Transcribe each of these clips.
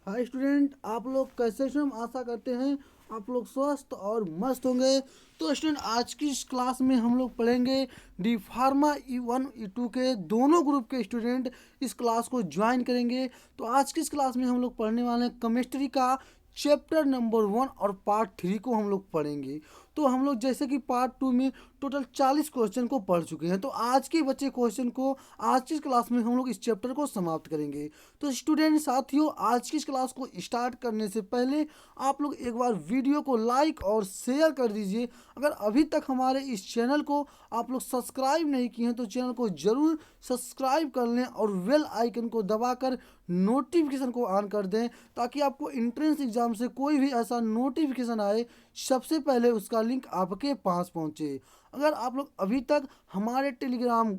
Hi student, आप लोग कैसे हैं? हम आशा करते हैं आप लोग स्वस्थ और मस्त होंगे। तो स्टूडेंट, आज की इस क्लास में हम लोग पढ़ेंगे डी फार्मा E1 E2 के दोनों ग्रुप के स्टूडेंट इस क्लास को ज्वाइन करेंगे। तो आज की इस क्लास में हम लोग पढ़ने वाले हैं केमिस्ट्री का चैप्टर नंबर 1 और पार्ट 3 को हम लोग पढ़ेंगे। तो हम लोग जैसे कि पार्ट 2 में टोटल 40 क्वेश्चन को पढ़ चुके हैं, तो आज के बचे क्वेश्चन को आज की क्लास में हम लोग इस चैप्टर को समाप्त करेंगे। तो स्टूडेंट साथियों, आज की इस क्लास को स्टार्ट करने से पहले आप लोग एक बार वीडियो को लाइक और शेयर कर दीजिए। अगर अभी तक हमारे इस चैनल को आप लोग सब्सक्राइब नहीं किए हैं तो चैनल को ज़रूर सब्सक्राइब कर लें और बेल आइकन को दबाकर नोटिफिकेशन को ऑन कर दें, ताकि आपको एंट्रेंस एग्ज़ाम से कोई भी ऐसा नोटिफिकेशन आए सबसे पहले उसका लिंक आपके पास पहुंचे। अगर आप लोग अभी तक हमारे टेलीग्राम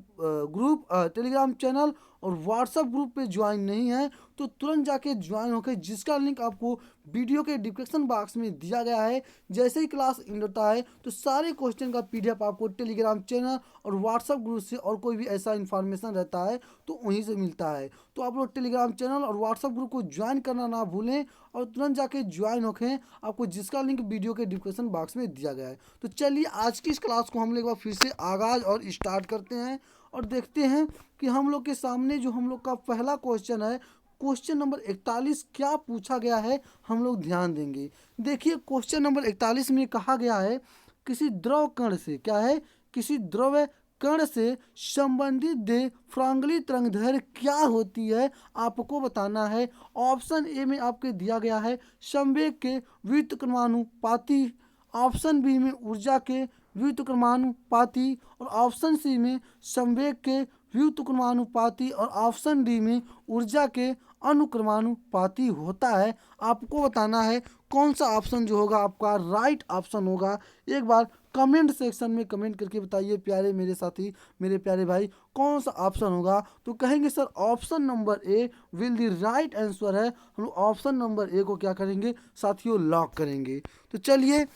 चैनल और व्हाट्सएप ग्रुप पे ज्वाइन नहीं है तो तुरंत जाके ज्वाइन होकर, जिसका लिंक आपको वीडियो के डिस्क्रिप्शन बॉक्स में दिया गया है। जैसे ही क्लास एंड होता है तो सारे क्वेश्चन का PDF आपको टेलीग्राम चैनल और व्हाट्सएप ग्रुप से, और कोई भी ऐसा इन्फॉर्मेशन रहता है तो वहीं से मिलता है। तो आप लोग टेलीग्राम चैनल और व्हाट्सएप ग्रुप को ज्वाइन करना ना भूलें और तुरंत जाके ज्वाइन होखें, आपको जिसका लिंक वीडियो के डिस्क्रिप्शन बॉक्स में दिया गया है। तो चलिए आज की इस क्लास को हम लोग एक बार फिर से आगाज़ और स्टार्ट करते हैं और देखते हैं कि हम लोग के सामने जो हम लोग का पहला क्वेश्चन है, क्वेश्चन नंबर 41 क्या पूछा गया है हम लोग ध्यान देंगे। देखिए क्वेश्चन नंबर 41 में कहा गया है किसी द्रव कण से, क्या है, किसी द्रव कण से संबंधित फ्रांगली तरंगदैर्घ्य क्या होती है आपको बताना है। ऑप्शन ए में आपके दिया गया है संवेग के व्युत्क्रमानुपाती, ऑप्शन बी में ऊर्जा के व्युत्क्रमानुपाती, और ऑप्शन सी में संवेग के व्युत्क्रमानुपाती, और ऑप्शन डी में ऊर्जा के अनुक्रमानुपाती होता है। आपको बताना है कौन सा ऑप्शन जो होगा आपका राइट ऑप्शन होगा। एक बार कमेंट सेक्शन में कमेंट करके बताइए प्यारे मेरे साथी, मेरे प्यारे भाई, कौन सा ऑप्शन होगा। तो कहेंगे sir option number A will the right answer है। हम लोग ऑप्शन नंबर ए को क्या करेंगे साथियों, लॉक करेंगे। तो चलिए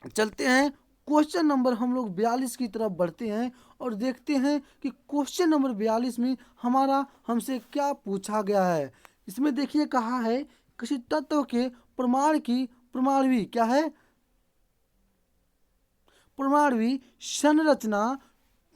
चलते हैं क्वेश्चन नंबर हम लोग 42 की तरफ बढ़ते हैं और देखते हैं कि क्वेश्चन नंबर 42 में हमारा हमसे क्या पूछा गया है। इसमें देखिए कहा है किसी तत्व के प्रमाण की परमाणु, क्या है, परमाणु संरचना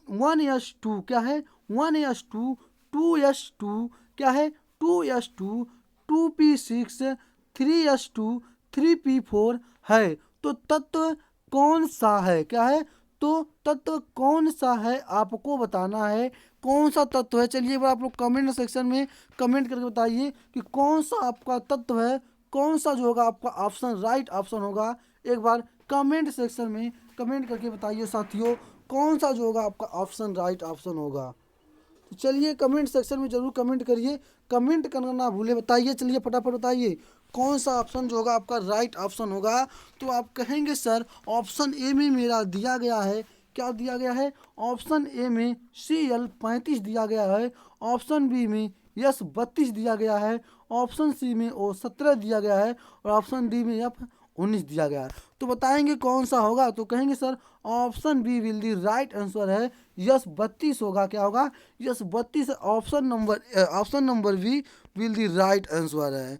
1s2, क्या है, 1s2, 2s2, क्या है, 2s2, 2p6, 3s2, 3p4 है। तो तत्व कौन सा है, क्या है, तो तत्व कौन सा है आपको बताना है। कौन सा तत्व है, चलिए एक बार आप लोग कमेंट सेक्शन में कमेंट करके बताइए कि कौन सा आपका तत्व है, कौन सा जो होगा आपका ऑप्शन राइट ऑप्शन होगा। एक बार कमेंट सेक्शन में कमेंट करके बताइए साथियों कौन सा जो होगा आपका ऑप्शन राइट ऑप्शन होगा। तो चलिए कमेंट सेक्शन में ज़रूर कमेंट करिए, कमेंट करना ना भूले, बताइए, चलिए फटाफट बताइए कौन सा ऑप्शन जो होगा आपका राइट ऑप्शन होगा। तो आप कहेंगे सर ऑप्शन ए में मेरा दिया गया है, क्या दिया गया है, ऑप्शन ए में Cl35 दिया गया है, ऑप्शन बी में S32 दिया गया है, ऑप्शन सी में O17 दिया गया है, और ऑप्शन डी में F19 दिया गया है। तो बताएंगे कौन सा होगा। तो कहेंगे sir option B will the right answer है, S32 होगा, क्या होगा, S32, option number B will the right answer है।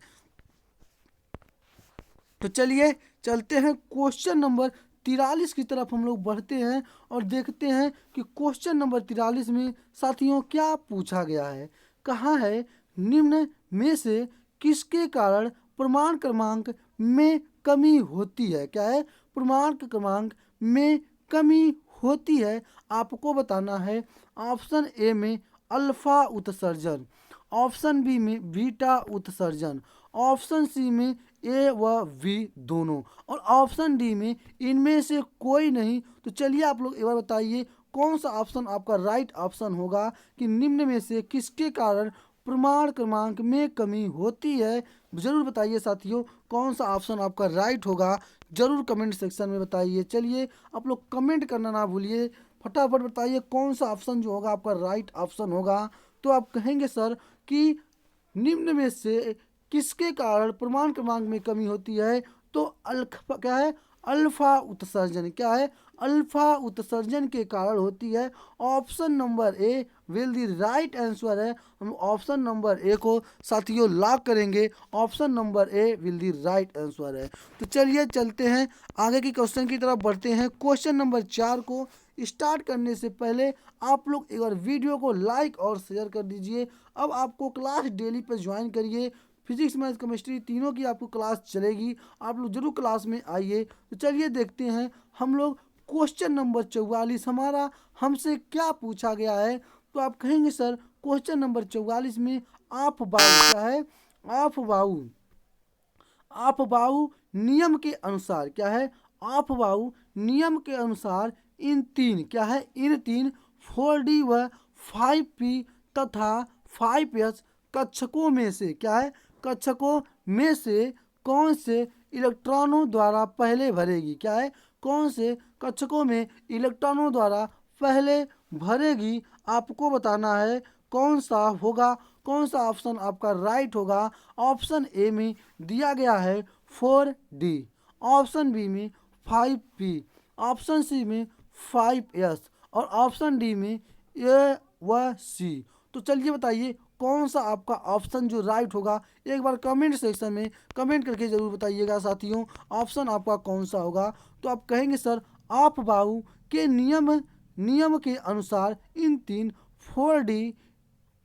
तो चलिए चलते हैं क्वेश्चन नंबर 43 की तरफ हम लोग बढ़ते हैं और देखते हैं कि क्वेश्चन नंबर 43 में साथियों क्या पूछा गया है। कहाँ है निम्न में से किसके कारण प्रमाण क्रमांक में कमी होती है, क्या है, प्रमाण क्रमांक में कमी होती है आपको बताना है। ऑप्शन ए में अल्फा उत्सर्जन, ऑप्शन बी में बीटा उत्सर्जन, ऑप्शन सी में ए व वी दोनों, और ऑप्शन डी में इनमें से कोई नहीं। तो चलिए आप लोग एक बार बताइए कौन सा ऑप्शन आपका राइट ऑप्शन होगा कि निम्न में से किसके कारण प्रमाण क्रमांक में कमी होती है। ज़रूर बताइए साथियों कौन सा ऑप्शन आपका राइट होगा, ज़रूर कमेंट सेक्शन में बताइए। चलिए आप लोग कमेंट करना ना भूलिए, फटाफट बताइए कौन सा ऑप्शन जो होगा आपका राइट ऑप्शन होगा। तो आप कहेंगे सर कि निम्न में से किसके कारण प्रमाण क्रमांक में कमी होती है। तो अल्फा, क्या है, अल्फा उत्सर्जन, क्या है, अल्फा उत्सर्जन के कारण होती है। Option number A will the right answer है। हम ऑप्शन नंबर ए को साथियों लॉक करेंगे। Option number A will the right answer है। तो चलिए चलते हैं आगे की क्वेश्चन की तरफ बढ़ते हैं। क्वेश्चन नंबर 4 को स्टार्ट करने से पहले आप लोग एक बार वीडियो को लाइक और शेयर कर दीजिए। अब आपको क्लास डेली पर ज्वाइन करिए। फिजिक्स मैथ केमिस्ट्री तीनों की आपको क्लास चलेगी, आप लोग जरूर क्लास में आइए। तो चलिए देखते हैं हम लोग क्वेश्चन नंबर 44 हमारा हमसे क्या पूछा गया है। तो आप कहेंगे सर क्वेश्चन नंबर 44 में आप बाऊ क्या है। आप बाऊ आप बाऊ नियम के अनुसार क्या है। आप बाऊ नियम के अनुसार इन तीन क्या है, इन तीन 4D व 5P तथा 5S कक्षकों में से क्या है, कक्षकों में से कौन से इलेक्ट्रॉनों द्वारा पहले भरेगी क्या है, कौन से कक्षकों में इलेक्ट्रॉनों द्वारा पहले भरेगी आपको बताना है कौन सा होगा। कौन सा ऑप्शन आपका राइट होगा। ऑप्शन ए में दिया गया है 4D, ऑप्शन बी में 5P, ऑप्शन सी में 5S और ऑप्शन डी में ए व सी। तो चलिए बताइए कौन सा आपका ऑप्शन जो राइट होगा। एक बार कमेंट सेक्शन में कमेंट करके ज़रूर बताइएगा साथियों ऑप्शन आपका कौन सा होगा। तो आप कहेंगे सर आप बाऊ के नियम के अनुसार इन तीन 4D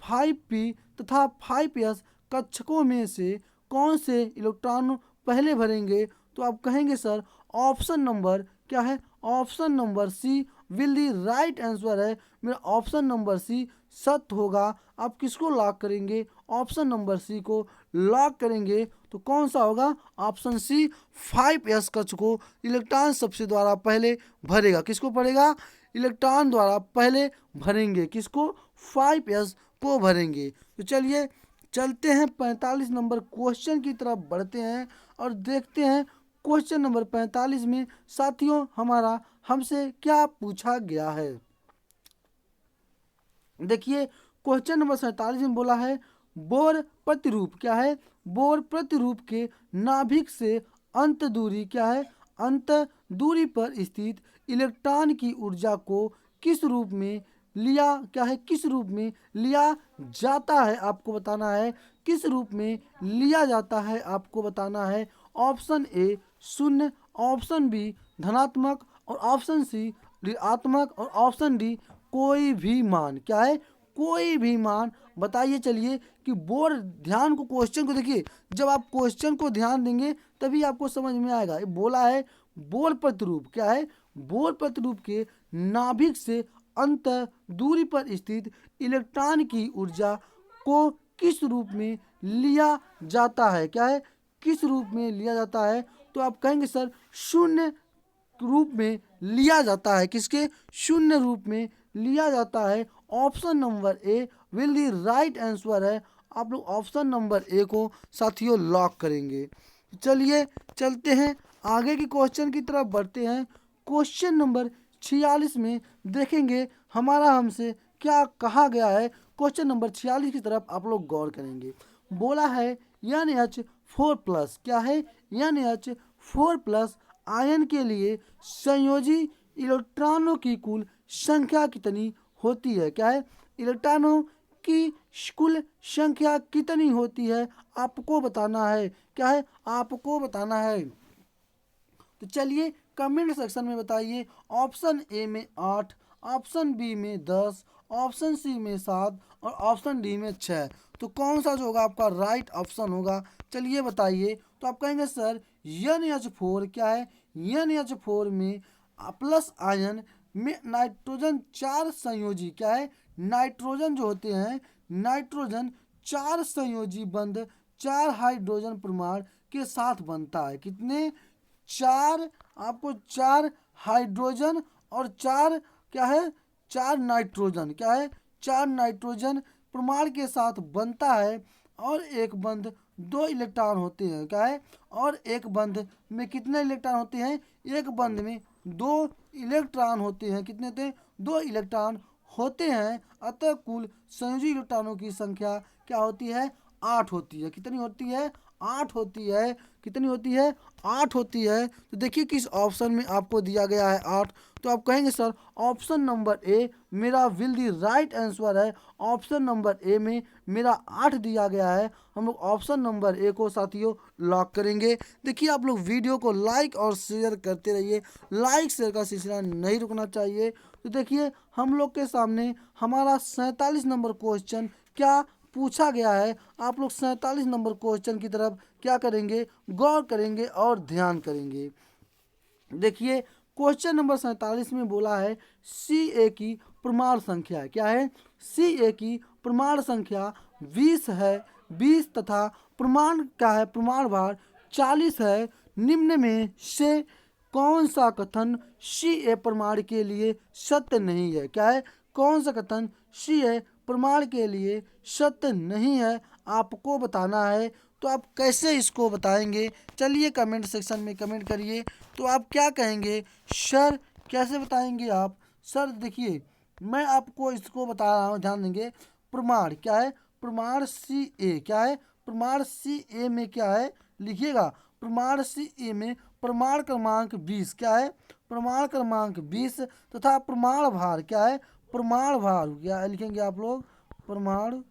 5P तथा 5S कक्षकों में से कौन से इलेक्ट्रॉन पहले भरेंगे। तो आप कहेंगे सर ऑप्शन नंबर क्या है, option number C will the right answer है। मेरा ऑप्शन नंबर सी सत्य होगा। आप किसको लॉक करेंगे, ऑप्शन नंबर सी को लॉक करेंगे। तो कौन सा होगा, ऑप्शन सी 5S कक्ष को इलेक्ट्रॉन सबसे द्वारा पहले भरेगा। किसको पड़ेगा, इलेक्ट्रॉन द्वारा पहले भरेंगे, किसको, 5S को भरेंगे। तो चलिए चलते हैं 45 नंबर क्वेश्चन की तरफ बढ़ते हैं और देखते हैं क्वेश्चन नंबर 45 में साथियों हमारा हमसे क्या पूछा गया है। देखिए क्वेश्चन नंबर 47 में बोला है बोर प्रतिरूप क्या है, बोर प्रतिरूप के नाभिक से अंत दूरी क्या है, अंत दूरी पर स्थित इलेक्ट्रॉन की ऊर्जा को किस रूप में लिया क्या है, किस रूप में लिया जाता है आपको बताना है, किस रूप में लिया जाता है आपको बताना है। ऑप्शन ए शून्य, ऑप्शन बी धनात्मक और ऑप्शन सी ऋणात्मक और ऑप्शन डी कोई भी मान क्या है, कोई भी मान। बताइए चलिए कि बोर, ध्यान को क्वेश्चन को देखिए, जब आप क्वेश्चन को ध्यान देंगे तभी आपको समझ में आएगा। ये बोला है बोर प्रतिरूप क्या है, बोर प्रतिरूप के नाभिक से अंत दूरी पर स्थित इलेक्ट्रॉन की ऊर्जा को किस रूप में लिया जाता है क्या है, किस रूप में लिया जाता है। तो आप कहेंगे सर शून्य रूप में लिया जाता है, किसके, शून्य रूप में लिया जाता है। Option number A will the right answer है। आप लोग ऑप्शन नंबर ए को साथियों लॉक करेंगे। चलिए चलते हैं आगे की क्वेश्चन की तरफ बढ़ते हैं। क्वेश्चन नंबर 46 में देखेंगे हमारा हमसे क्या कहा गया है। क्वेश्चन नंबर 46 की तरफ आप लोग गौर करेंगे। बोला है NH4+ क्या है, NH4+ आयन के लिए संयोजी इलेक्ट्रॉनों की कुल संख्या कितनी होती है क्या है, इलेक्ट्रॉनों की कुल संख्या कितनी होती है आपको बताना है क्या है, आपको बताना है। तो चलिए कमेंट सेक्शन में बताइए। ऑप्शन ए में 8, ऑप्शन बी में 10, ऑप्शन सी में 7 और ऑप्शन डी में 6। तो कौन सा जो होगा आपका राइट ऑप्शन होगा, चलिए बताइए। तो आप कहेंगे सर NH4 क्या है, NH4 में प्लस आयन में नाइट्रोजन 4 संयोजी क्या है, नाइट्रोजन जो होते हैं, नाइट्रोजन 4 संयोजी बंध 4 हाइड्रोजन परमाणु के साथ बनता है। कितने, 4, आपको 4 हाइड्रोजन और 4 क्या है, 4 नाइट्रोजन क्या है, 4 नाइट्रोजन परमाणु के साथ बनता है। और एक बंध 2 इलेक्ट्रॉन होते हैं क्या है, और एक बंध में कितने इलेक्ट्रॉन होते हैं, एक बंध में 2 इलेक्ट्रॉन होते हैं। कितने होते हैं, 2 इलेक्ट्रॉन होते हैं। अतः कुल संयोजी इलेक्ट्रॉनों की संख्या क्या होती है, 8 होती है। कितनी होती है, 8 होती है। कितनी होती है? 8 होती है। तो देखिए किस ऑप्शन में आपको दिया गया है 8। तो आप कहेंगे सर ऑप्शन नंबर ए मेरा विल दी राइट आंसर है। ऑप्शन नंबर ए में मेरा 8 दिया गया है। हम लोग ऑप्शन नंबर ए को साथियों लॉक करेंगे। देखिए आप लोग वीडियो को लाइक और शेयर करते रहिए, लाइक शेयर का सिलसिला नहीं रुकना चाहिए। तो देखिए हम लोग के सामने हमारा 47 नंबर क्वेश्चन क्या पूछा गया है। आप लोग 47 नंबर क्वेश्चन की तरफ क्या करेंगे? गौर करेंगे और ध्यान करेंगे। देखिए क्वेश्चन नंबर 47 में बोला है सी ए की प्रमाण संख्या क्या है? सी ए की प्रमाण संख्या 20 है। 20 तथा प्रमाण क्या है? प्रमाण भार 40 है। निम्न में से कौन सा कथन सी ए प्रमाण के लिए सत्य नहीं है? क्या है? कौन सा कथन सी ए प्रमाण के लिए सत्य नहीं है आपको बताना है। तो आप कैसे इसको बताएंगे? चलिए कमेंट सेक्शन में कमेंट करिए। तो आप क्या कहेंगे सर, कैसे बताएंगे आप? सर देखिए मैं आपको इसको बता रहा हूँ, ध्यान देंगे। प्रमाण क्या है? प्रमाण सी ए क्या है? प्रमाण सी ए में क्या है लिखिएगा। प्रमाण सी ए में प्रमाण क्रमांक 20 क्या है? प्रमाण क्रमांक 20 तथा प्रमाण भार क्या है? प्रमाण भार क्या लिखेंगे आप लोग? प्रमाण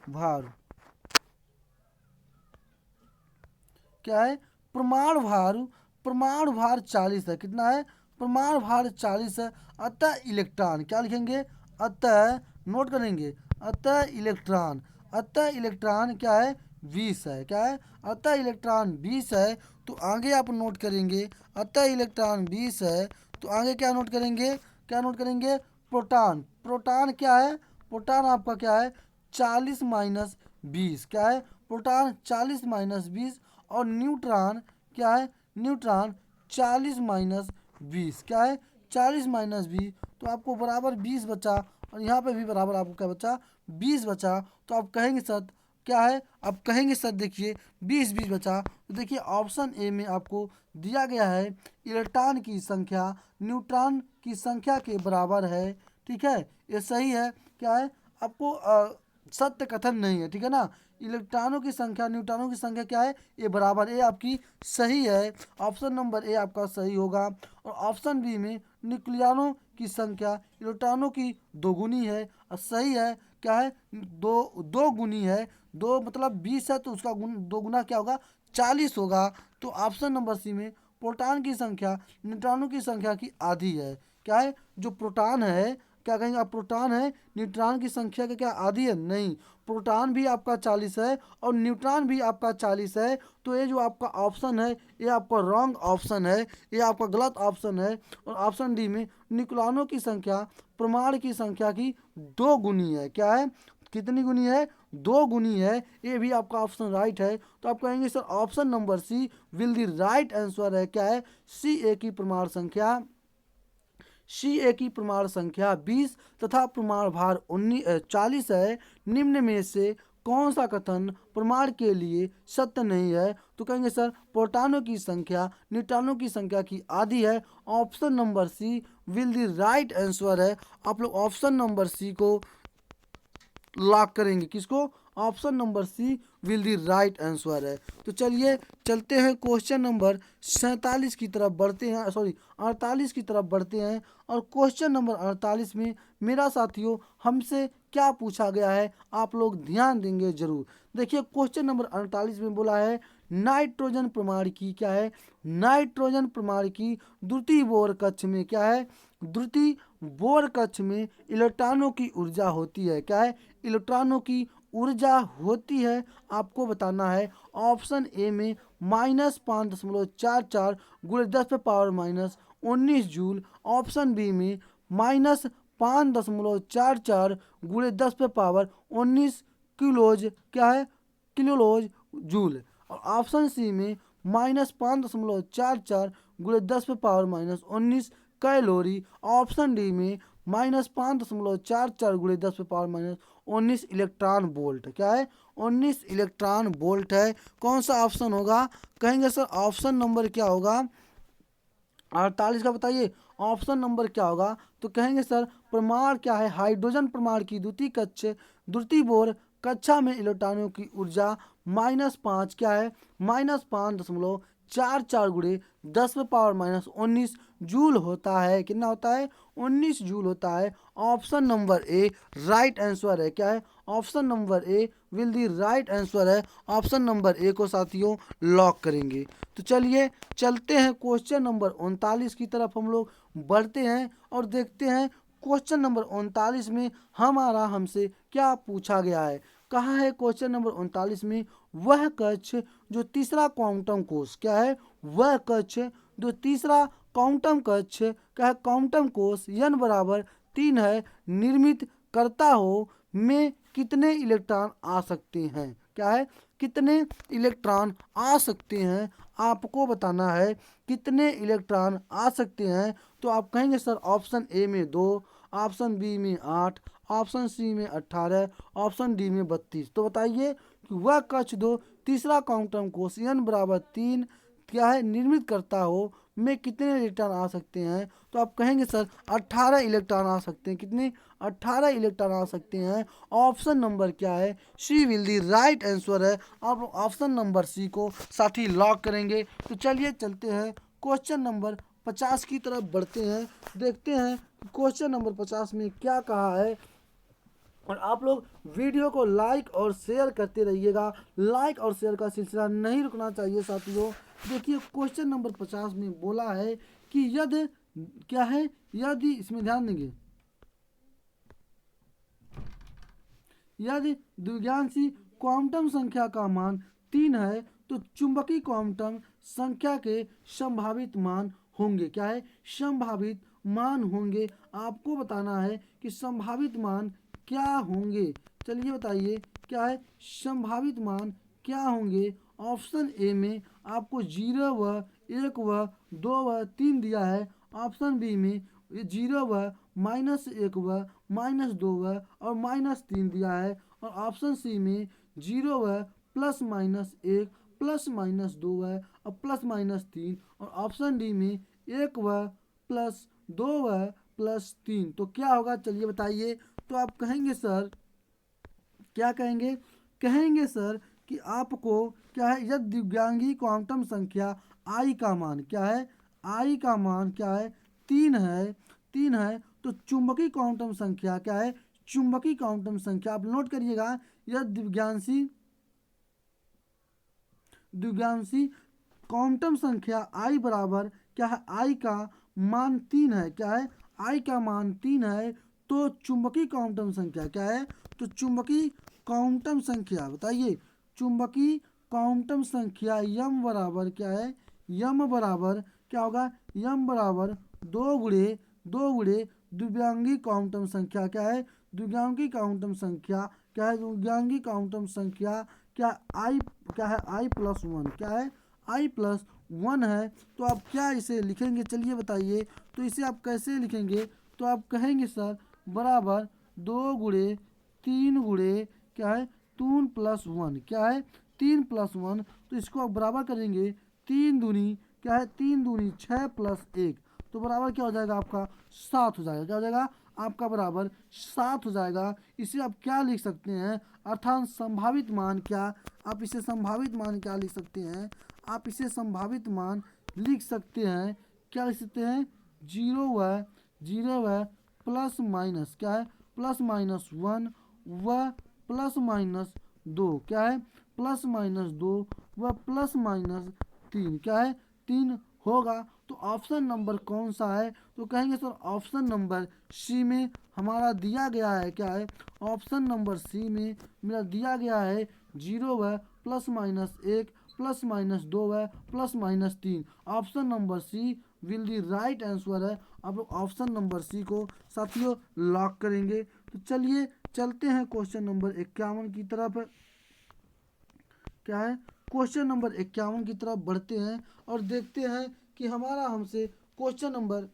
भार क्या है? प्रमाण भार 40 है। कितना है? प्रमाण भार 40 है। अतः इलेक्ट्रॉन क्या लिखेंगे? अतः नोट करेंगे। अतः इलेक्ट्रॉन क्या है? 20 है। क्या है? अतः इलेक्ट्रॉन 20 है। तो आगे आप नोट करेंगे अतः इलेक्ट्रॉन 20 है। तो आगे क्या नोट करेंगे? क्या नोट करेंगे? प्रोटॉन। प्रोटॉन क्या है? प्रोटॉन आपका क्या है? 40 माइनस 20 क्या है? Proton 40 minus 20। और न्यूट्रॉन क्या है? न्यूट्रॉन 40 माइनस 20 क्या है? 40 माइनस 20। तो आपको बराबर 20 बचा। और यहाँ पे भी बराबर आपको क्या बचा? 20 बचा। तो आप कहेंगे सर क्या है? आप कहेंगे सर देखिए 20 बचा। तो देखिए ऑप्शन ए में आपको दिया गया है इलेक्ट्रॉन की संख्या न्यूट्रॉन की संख्या के बराबर है। ठीक है, ये सही है। क्या है? आपको सत्य कथन नहीं है। ठीक है ना? इलेक्ट्रॉनों की संख्या न्यूट्रॉनों की संख्या क्या है? ये बराबर। ए आपकी सही है। ऑप्शन नंबर ए आपका सही होगा। और ऑप्शन बी में न्यूक्लियनों की संख्या इलेक्ट्रॉनों की दोगुनी है। और सही है। क्या है? दो गुनी है। दो मतलब 20 है तो उसका दो गुना क्या होगा? 40 होगा। तो ऑप्शन नंबर सी में प्रोटॉन की संख्या न्यूट्रॉनों की संख्या की आधी है। क्या है? जो प्रोटॉन है क्या कहेंगे आप? प्रोटॉन है न्यूट्रॉन की संख्या का क्या आधी है? नहीं, प्रोटॉन भी आपका 40 है और न्यूट्रॉन भी आपका 40 है। तो ये जो आपका ऑप्शन है ये आपका रॉन्ग ऑप्शन है, ये आपका गलत ऑप्शन है। और ऑप्शन डी में न्यूक्लियनों की संख्या प्रमाण की संख्या की 2 गुनी है। क्या है? कितनी गुनी है? 2 गुनी है। ये भी आपका ऑप्शन राइट है। तो आप कहेंगे sir option number C will the right answer है। क्या है? सी ए की प्रमाण संख्या सी ए की प्रमाण संख्या 20 तथा प्रमाण भार 40 है। निम्न में से कौन सा कथन प्रमाण के लिए सत्य नहीं है? तो कहेंगे सर प्रोटॉनों की संख्या न्यूट्रॉनों की संख्या की आधी है। Option number C will the right answer है। आप लोग ऑप्शन नंबर सी को लॉक करेंगे। किसको? Option number C will the right answer है। तो चलिए चलते हैं क्वेश्चन नंबर 47 की तरफ बढ़ते हैं, सॉरी 48 की तरफ बढ़ते हैं। और क्वेश्चन नंबर 48 में मेरा साथियों हमसे क्या पूछा गया है आप लोग ध्यान देंगे जरूर। देखिए क्वेश्चन नंबर 48 में बोला है नाइट्रोजन प्रमाण की क्या है? नाइट्रोजन प्रमाण की द्वितीय बोर कक्ष में क्या है? द्वितीय बोर कक्ष में इलेक्ट्रॉनों की ऊर्जा होती है। क्या है? इलेक्ट्रॉनों की ऊर्जा होती है। आपको बताना है ऑप्शन ए में -5.44 गुणे 10⁻⁻19 जूल। ऑप्शन बी में -5.44 गुणे 10⁻19 किलोज क्या है? Kilos joule. और ऑप्शन सी में -5.44 गुणे 10⁻⁻19 कैलोरी। ऑप्शन डी में -5.44 गुणे 10⁻⁻19 इलेक्ट्रॉन वोल्ट। क्या है? 19 इलेक्ट्रॉन वोल्ट है। कौन सा ऑप्शन होगा? कहेंगे सर ऑप्शन नंबर क्या होगा? 48 का बताइए ऑप्शन नंबर क्या होगा? तो कहेंगे सर प्रमाण क्या है? हाइड्रोजन प्रमाण की द्वितीय बोर कक्षा में इलेक्ट्रॉनों की ऊर्जा -5 क्या है, -5.44 गुणे 10⁻⁻19 जूल होता है। कितना होता है? 19 जूल होता है। Option number A right answer है। क्या है? Option number A will the right answer है। ऑप्शन नंबर ए को साथियों लॉक करेंगे। तो चलिए चलते हैं क्वेश्चन नंबर 39 की तरफ हम लोग बढ़ते हैं और देखते हैं क्वेश्चन नंबर 39 में हमारा हमसे क्या पूछा गया है। कहा है क्वेश्चन नंबर 39 में, वह कक्ष जो तीसरा क्वांटम कोष क्या है, वह कक्ष जो तीसरा क्वांटम कक्ष क्या है, क्वांटम कोष n बराबर 3 है, निर्मित करता हो में कितने इलेक्ट्रॉन आ सकते हैं। क्या है? कितने इलेक्ट्रॉन आ सकते हैं, आपको बताना है कितने इलेक्ट्रॉन आ सकते हैं। तो आप कहेंगे सर ऑप्शन ए में 2, ऑप्शन बी में 8, ऑप्शन सी में 18, ऑप्शन डी में 32। तो बताइए कि वह कक्ष दो तीसरा क्वांटम कोष n बराबर 3 क्या है, निर्मित करता हो में कितने इलेक्ट्रॉन आ सकते हैं। तो आप कहेंगे सर 18 इलेक्ट्रॉन आ सकते हैं। कितने? 18 इलेक्ट्रॉन आ सकते हैं। ऑप्शन नंबर क्या है? सी विल दी राइट आंसर है। आप ऑप्शन नंबर सी को साथ ही लॉक करेंगे। तो चलिए चलते हैं क्वेश्चन नंबर 50 की तरफ बढ़ते हैं, देखते हैं क्वेश्चन नंबर 50 में क्या कहा है। और आप लोग वीडियो को लाइक और शेयर करते रहिएगा। लाइक और शेयर का सिलसिला नहीं रुकना चाहिए साथियों। देखिए क्वेश्चन नंबर 50 में बोला है कि यदि क्या है, यदि इसमें ध्यान देंगे, यदि द्विज्ञांसी क्वांटम संख्या का मान 3 है तो चुंबकीय क्वांटम संख्या के संभावित मान होंगे। क्या है? संभावित मान होंगे। आपको बताना है कि संभावित मान क्या होंगे। चलिए बताइए क्या है संभावित मान क्या होंगे। ऑप्शन ए में आपको 0 व 1 व 2 व 3 दिया है। ऑप्शन बी में 0 व -1 व -2 व और -3 दिया है। और ऑप्शन सी में 0 व +-1 +-2 व और +-3 और ऑप्शन डी में 1 व +2 व +3। तो क्या होगा चलिए बताइए। तो आप कहेंगे सर, क्या कहेंगे? कहेंगे सर कि आपको क्या है, यदि दिव्यांगी क्वांटम संख्या आई का मान क्या है, आई का मान क्या है 3 है, 3 है तो चुंबकीय क्वांटम संख्या क्या है, चुंबकीय क्वांटम संख्या आप नोट करिएगा। यदि दिव्यांशी क्वांटम संख्या आई बराबर क्या है, आई का मान 3 है। क्या है? आई का मान 3 है तो चुंबकीय क्वांटम संख्या क्या है, तो चुंबकीय क्वांटम संख्या बताइए, चुंबकीय क्वांटम संख्या यम बराबर क्या है, यम बराबर क्या होगा, यम बराबर 2 गुणे दिव्यांगी क्वांटम संख्या क्या है, दिव्यांगी क्वांटम संख्या क्या है, दिव्यांगी क्वांटम संख्या क्या आई, क्या है i+1, क्या है i+1 है। तो आप क्या इसे लिखेंगे चलिए बताइए। तो इसे आप कैसे लिखेंगे? तो आप कहेंगे सर बराबर 2 गुणे 3 गुणे क्या है 3+1, क्या है 3+1। तो इसको आप बराबर करेंगे 3 दूनी क्या है, 3 दूनी 6 + 1 तो बराबर क्या हो जाएगा आपका 7 हो जाएगा। क्या हो जाएगा आपका बराबर 7 हो जाएगा। इसे आप क्या लिख सकते हैं, अर्थात संभावित मान क्या, आप इसे संभावित मान क्या लिख सकते हैं, आप इसे संभावित मान लिख सकते हैं, क्या लिख सकते हैं 0 व +- क्या है +-1 व +-2 क्या है +-2 व +-3 क्या है 3 होगा। तो ऑप्शन नंबर कौन सा है? तो कहेंगे सर ऑप्शन नंबर सी में हमारा दिया गया है। क्या है? ऑप्शन नंबर सी में मेरा दिया गया है 0 व +-1 +-2 व +-3। Option number C will the right answer है। आप लोग ऑप्शन नंबर सी को साथियों लॉक करेंगे। तो चलिए चलते हैं क्वेश्चन नंबर 51 की तरफ। क्या है? क्वेश्चन नंबर 51 की तरफ बढ़ते हैं और देखते हैं कि हमारा हमसे क्वेश्चन नंबर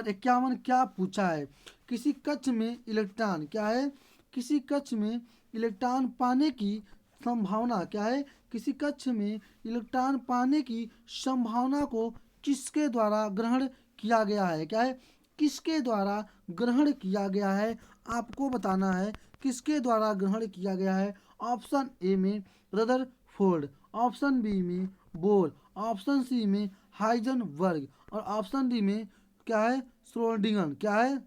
51 क्या पूछा है। किसी कक्ष में इलेक्ट्रॉन क्या है, किसी कक्ष में इलेक्ट्रॉन पाने की संभावना क्या है, किसी कक्ष में इलेक्ट्रॉन पाने की संभावना को किसके द्वारा ग्रहण किया गया है। क्या है? किसके द्वारा ग्रहण किया गया है, आपको बताना है किसके द्वारा ग्रहण किया गया है। ऑप्शन ए में रदरफोर्ड, ऑप्शन बी में बोर, ऑप्शन सी में हाइजनबर्ग और ऑप्शन डी में क्या है, श्रोडिंगर। क्या है,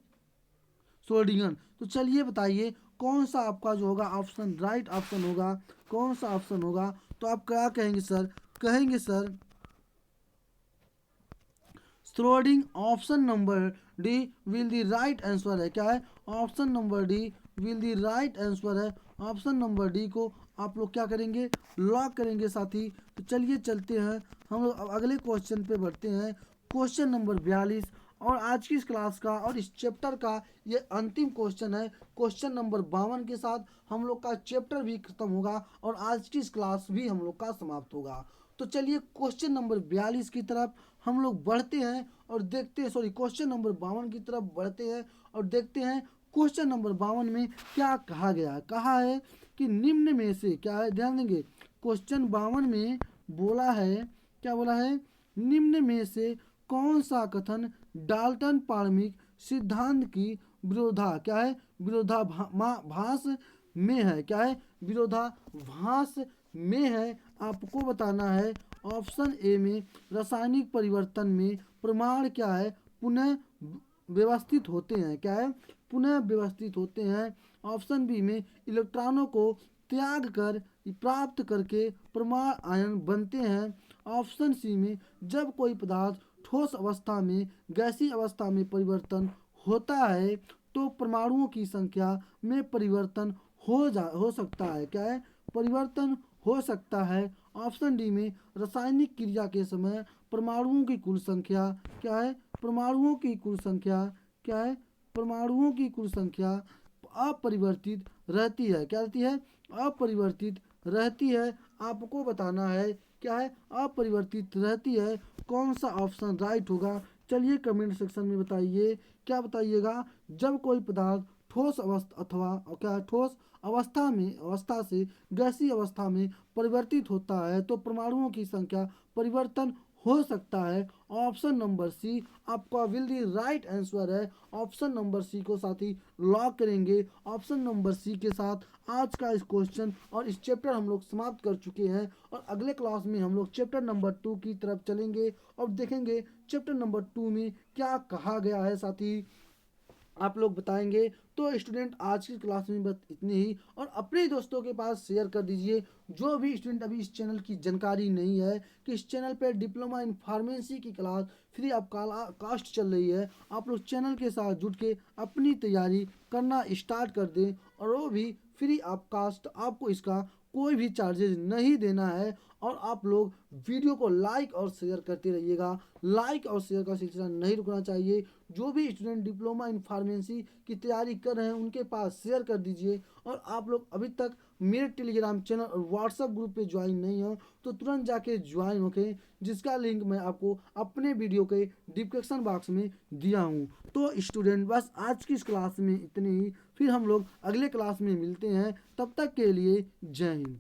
श्रोडिंगर। तो चलिए बताइए कौन सा आपका जो होगा ऑप्शन राइट ऑप्शन होगा, कौन सा ऑप्शन होगा। तो आप क्या कहेंगे सर, कहेंगे सर श्रोडिंग, option number D will the right answer है। क्या है, option number D will the right answer है। ऑप्शन नंबर डी को आप लोग क्या करेंगे, लॉक करेंगे साथी। तो चलिए चलते हैं हम लोग अब अगले क्वेश्चन पे बढ़ते हैं। क्वेश्चन नंबर 42 और आज की इस क्लास का और इस चैप्टर का ये अंतिम क्वेश्चन है। क्वेश्चन नंबर 52 के साथ हम लोग का चैप्टर भी खत्म होगा और आज की इस क्लास भी हम लोग का समाप्त होगा। तो चलिए क्वेश्चन नंबर 42 की तरफ हम लोग बढ़ते हैं और देखते हैं, सॉरी क्वेश्चन नंबर 52 की तरफ बढ़ते हैं और देखते हैं क्वेश्चन नंबर 52 में क्या कहा गया है। कहा है कि निम्न में से क्या है, ध्यान देंगे क्वेश्चन 52 में बोला है, क्या बोला है, निम्न में से कौन सा कथन डाल्टन पारमिक सिद्धांत की विरोधा क्या है, विरोधाभास में है। क्या है, विरोधाभास में है। आपको बताना है ऑप्शन ए में रासायनिक परिवर्तन में प्रमाण क्या है, पुनः व्यवस्थित होते हैं। क्या है, पुनः व्यवस्थित होते हैं। ऑप्शन बी में इलेक्ट्रॉनों को त्याग कर प्राप्त करके परमाणु आयन बनते हैं। ऑप्शन सी में जब कोई पदार्थ ठोस अवस्था में गैसीय अवस्था में परिवर्तन होता है तो परमाणुओं की संख्या में परिवर्तन हो सकता है। क्या है, परिवर्तन हो सकता है। ऑप्शन डी में रासायनिक क्रिया के समय परमाणुओं की कुल संख्या क्या है, परमाणुओं की कुल संख्या क्या है, परमाणुओं की कुल संख्या अपरिवर्तित रहती है। क्या रहती है, अपरिवर्तित रहती है। आपको बताना है क्या है, अपरिवर्तित रहती है। कौन सा ऑप्शन राइट होगा, चलिए कमेंट सेक्शन में बताइए। क्या बताइएगा, जब कोई पदार्थ ठोस अवस्था अथवा क्या ठोस अवस्था से गैसीय अवस्था में परिवर्तित होता है तो परमाणुओं की संख्या परिवर्तन हो सकता है। ऑप्शन नंबर सी आपका विल दी राइट आंसर है। ऑप्शन नंबर सी को साथी लॉक करेंगे। ऑप्शन नंबर सी के साथ आज का इस क्वेश्चन और इस चैप्टर हम लोग समाप्त कर चुके हैं और अगले क्लास में हम लोग चैप्टर नंबर 2 की तरफ चलेंगे और देखेंगे चैप्टर नंबर 2 में क्या कहा गया है साथी, आप लोग बताएंगे। तो स्टूडेंट आज की क्लास में बस इतनी ही और अपने दोस्तों के पास शेयर कर दीजिए। जो भी स्टूडेंट अभी इस चैनल की जानकारी नहीं है कि इस चैनल पे डिप्लोमा इन फार्मेसी की क्लास फ्री ऑफ कास्ट चल रही है, आप लोग चैनल के साथ जुट के अपनी तैयारी करना स्टार्ट कर दें और वो भी फ्री ऑफ कास्ट। आपको इसका कोई भी चार्जेस नहीं देना है और आप लोग वीडियो को लाइक और शेयर करते रहिएगा। लाइक और शेयर का सिलसिला नहीं रुकना चाहिए। जो भी स्टूडेंट डिप्लोमा इन फार्मेसी की तैयारी कर रहे हैं उनके पास शेयर कर दीजिए। और आप लोग अभी तक मेरे टेलीग्राम चैनल और व्हाट्सएप ग्रुप पे ज्वाइन नहीं हो तो तुरंत जाके ज्वाइन होके, जिसका लिंक मैं आपको अपने वीडियो के डिस्क्रिप्शन बॉक्स में दिया हूँ। तो स्टूडेंट बस आज की इस क्लास में इतने ही, फिर हम लोग अगले क्लास में मिलते हैं। तब तक के लिए जय हिंद।